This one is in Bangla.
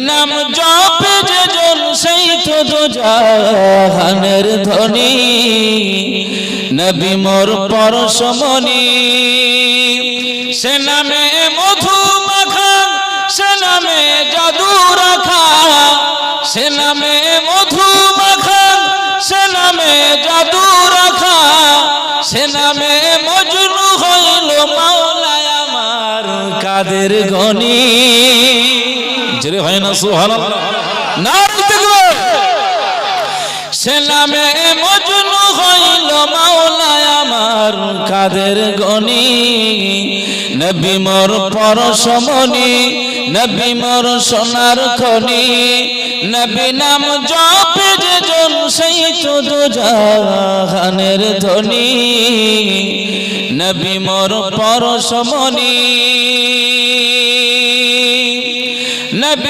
নাম জপে যে জন সেই তো দোজাহানের ধনী নবী মোর পরশমণি সে নামে মধু মাখা সে নামে জাদু রাখা সে নামে মধু মাখা সে নামে জাদু রাখা সে নামে মজনু হইল মাওলা আমার কাদের গনি জোরে হয় না সুবহানাল্লাহ নারে তাকবীর সে নামে মজনু হইল মাওলা আমার কাদের গনি নবী মোর পরশমণি নবী মোর সোনার খনি নবী নাম জপে যে জন সেই তো দোজাহানের ধনী নবী মোর পরশমণি নবী